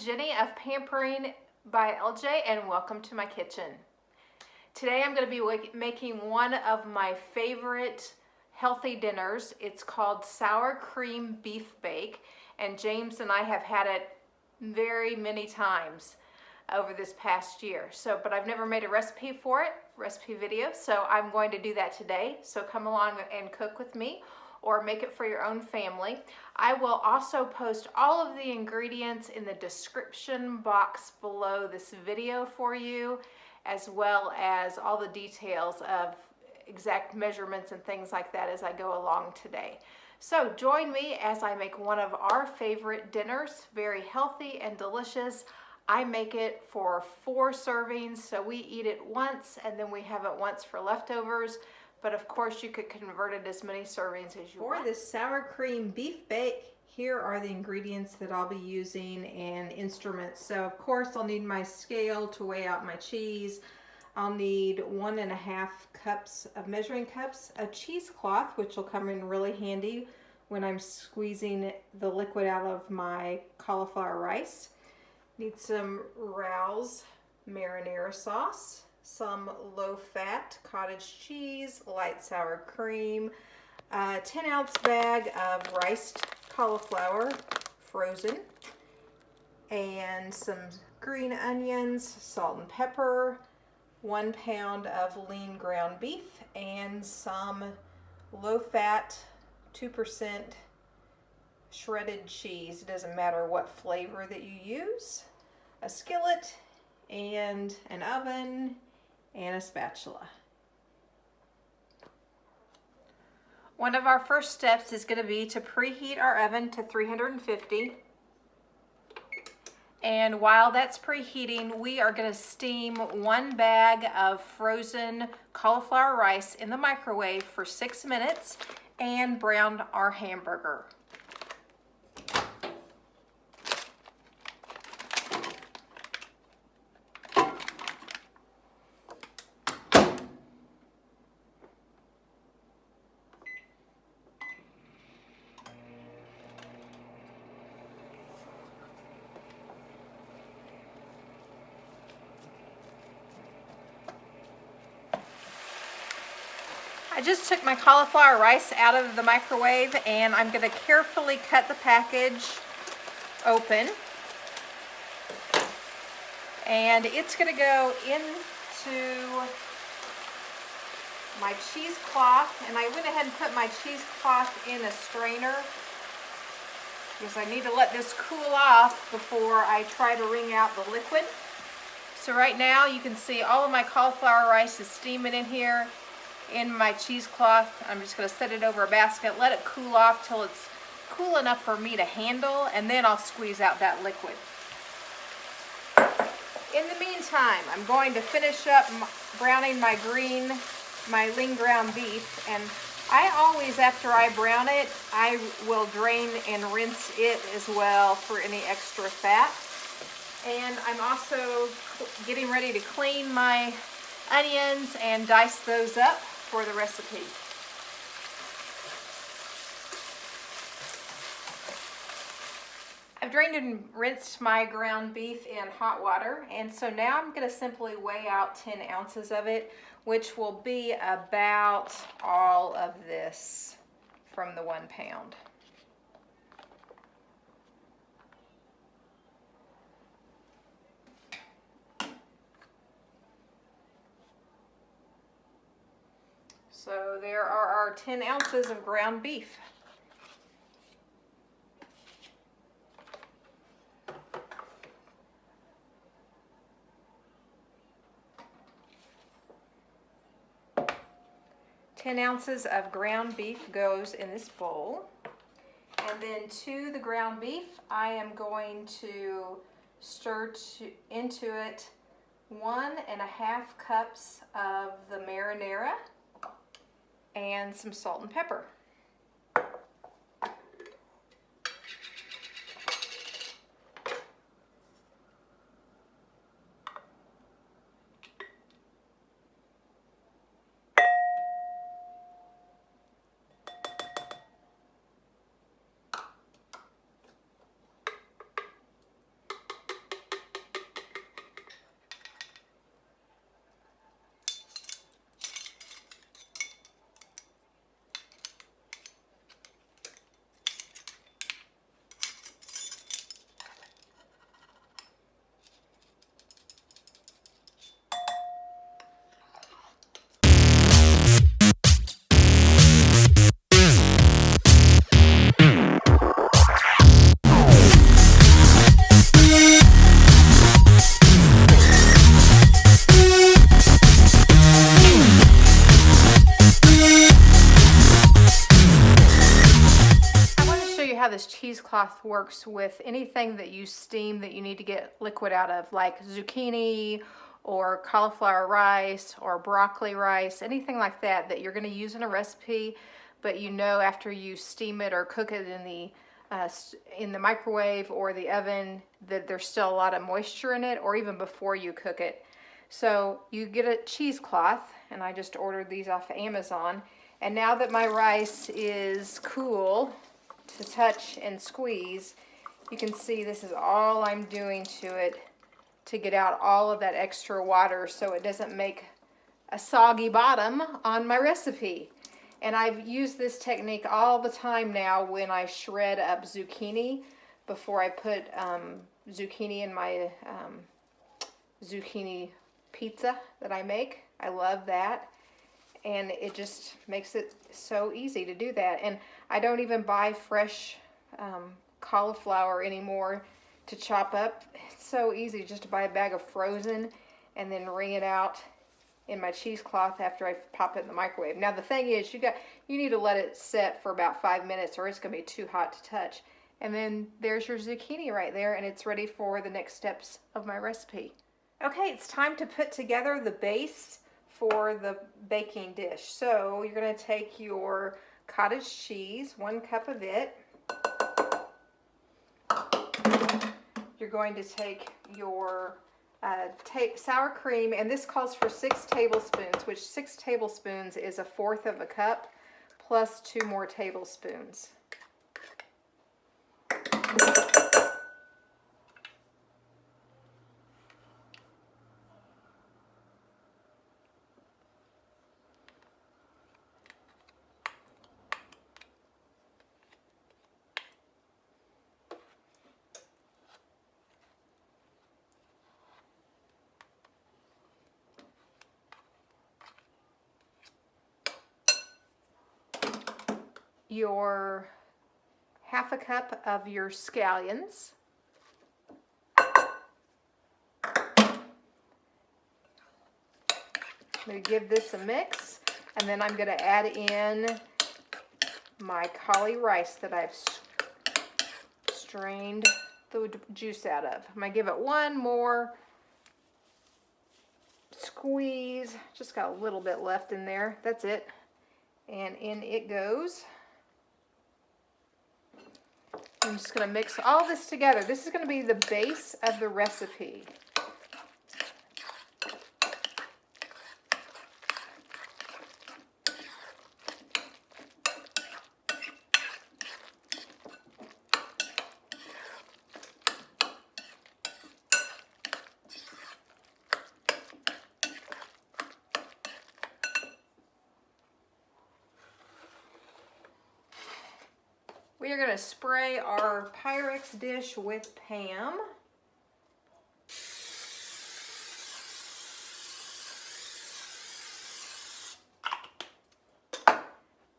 Jenny of Pampering by LJ, and welcome to my kitchen. Today I'm going to be making one of my favorite healthy dinners. It's called sour cream beef bake, and James and I have had it very many times over this past year. But I've never made a recipe for it, recipe video, so I'm going to do that today. So come along and cook with me, or make it for your own family. I will also post all of the ingredients in the description box below this video for you, as well as all the details of exact measurements and things like that as I go along today. So join me as I make one of our favorite dinners, very healthy and delicious. I make it for 4 servings, so we eat it once and then we have it once for leftovers. But of course you could convert it as many servings as you want. For this sour cream beef bake, here are the ingredients that I'll be using and instruments. So of course I'll need my scale to weigh out my cheese. I'll need 1.5 cups of measuring cups of cheesecloth, which will come in really handy when I'm squeezing the liquid out of my cauliflower rice. Need some Rouse marinara sauce, some low-fat cottage cheese, light sour cream, a 10-ounce bag of riced cauliflower, frozen, and some green onions, salt and pepper, 1 pound of lean ground beef, and some low-fat 2% shredded cheese. It doesn't matter what flavor that you use, a skillet, and an oven, and a spatula. One of our first steps is going to be to preheat our oven to 350. And while that's preheating, we are going to steam 1 bag of frozen cauliflower rice in the microwave for 6 minutes and brown our hamburger. I just took my cauliflower rice out of the microwave, and I'm going to carefully cut the package open. And it's going to go into my cheesecloth, and I went ahead and put my cheesecloth in a strainer because I need to let this cool off before I try to wring out the liquid. So right now you can see all of my cauliflower rice is steaming in here in my cheesecloth. I'm just going to set it over a basket, let it cool off till it's cool enough for me to handle, and then I'll squeeze out that liquid. In the meantime, I'm going to finish up browning my lean ground beef, and I always, after I brown it, I will drain and rinse it as well for any extra fat. And I'm also getting ready to clean my onions and dice those up for the recipe. I've drained and rinsed my ground beef in hot water, and so now I'm going to simply weigh out 10 ounces of it, which will be about all of this from the 1 pound. So there are our 10 ounces of ground beef. Ten ounces of ground beef goes in this bowl. And then to the ground beef, I am going to stir into it 1.5 cups of the marinara and some salt and pepper. how this cheesecloth works with anything that you steam that you need to get liquid out of, like zucchini or cauliflower rice or broccoli rice, anything like that that you're going to use in a recipe, but you know after you steam it or cook it in the microwave or the oven that there's still a lot of moisture in it, or even before you cook it. So you get a cheesecloth, and I just ordered these off of Amazon. And now that my rice is cool to touch and squeeze, you can see this is all I'm doing to it to get out all of that extra water so it doesn't make a soggy bottom on my recipe. And I've used this technique all the time now when I shred up zucchini before I put zucchini in my zucchini pizza that I make. I love that. And it just makes it so easy to do that. And I don't even buy fresh cauliflower anymore to chop up. It's so easy just to buy a bag of frozen and then wring it out in my cheesecloth after I pop it in the microwave. Now the thing is, you need to let it set for about 5 minutes or it's going to be too hot to touch. And then there's your zucchini right there, and it's ready for the next steps of my recipe. Okay, it's time to put together the base for the baking dish. So you're going to take your cottage cheese, 1 cup of it. You're going to take your sour cream, and this calls for 6 tablespoons, which 6 tablespoons is 1/4 of a cup plus 2 more tablespoons. Your 1/2 cup of your scallions. I'm going to give this a mix, and then I'm going to add in my cauli rice that I've strained the juice out of. I'm going to give it one more squeeze. Just got a little bit left in there. That's it. And in it goes. I'm just going to mix all this together. This is going to be the base of the recipe. We are going to spray our Pyrex dish with Pam.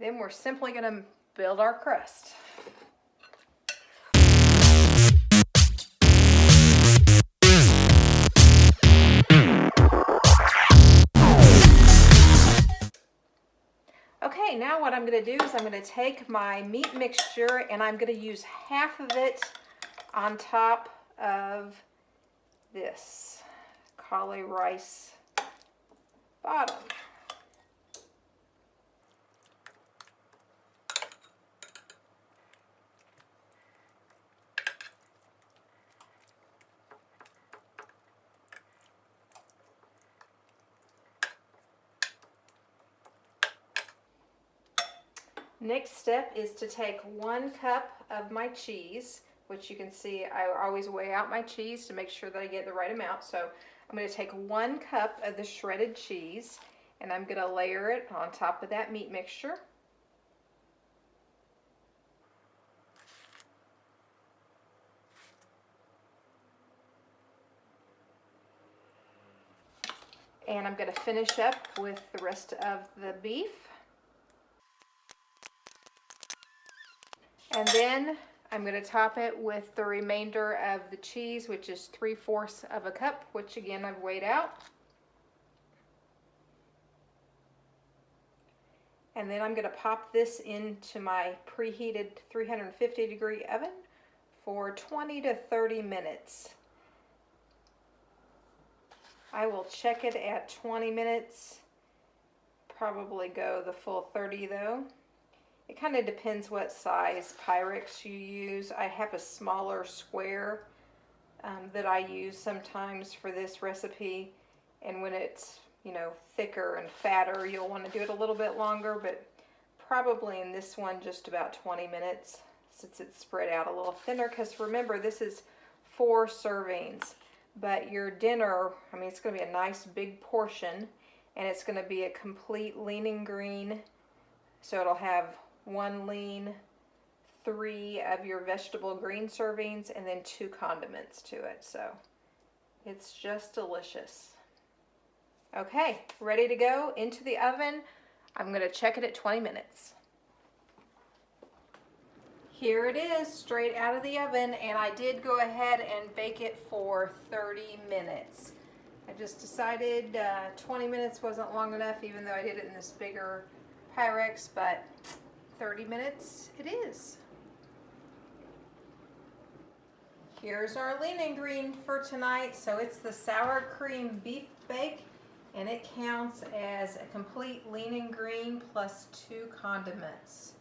Then we're simply going to build our crust. Okay, now what I'm going to do is I'm going to take my meat mixture and I'm going to use 1/2 of it on top of this cauli rice bottom. Next step is to take 1 cup of my cheese, which you can see I always weigh out my cheese to make sure that I get the right amount. So I'm going to take 1 cup of the shredded cheese and I'm going to layer it on top of that meat mixture. And I'm going to finish up with the rest of the beef. And then I'm going to top it with the remainder of the cheese, which is 3/4 of a cup, which again I've weighed out. And then I'm going to pop this into my preheated 350-degree oven for 20 to 30 minutes. I will check it at 20 minutes, probably go the full 30 though. It kind of depends what size Pyrex you use. I have a smaller square that I use sometimes for this recipe, and when it's, you know, thicker and fatter, you'll want to do it a little bit longer, but probably in this one just about 20 minutes since it's spread out a little thinner, because remember, this is 4 servings. But your dinner, I mean, it's going to be a nice big portion, and it's going to be a complete lean and green. So it'll have 1 lean, 3 of your vegetable green servings, and then 2 condiments to it. So it's just delicious. Okay, ready to go into the oven. I'm going to check it at 20 minutes. Here it is, straight out of the oven, and I did go ahead and bake it for 30 minutes. I just decided 20 minutes wasn't long enough, even though I did it in this bigger Pyrex, but 30 minutes it is. Here's our lean and green for tonight. So it's the sour cream beef bake, and it counts as a complete lean and green plus 2 condiments.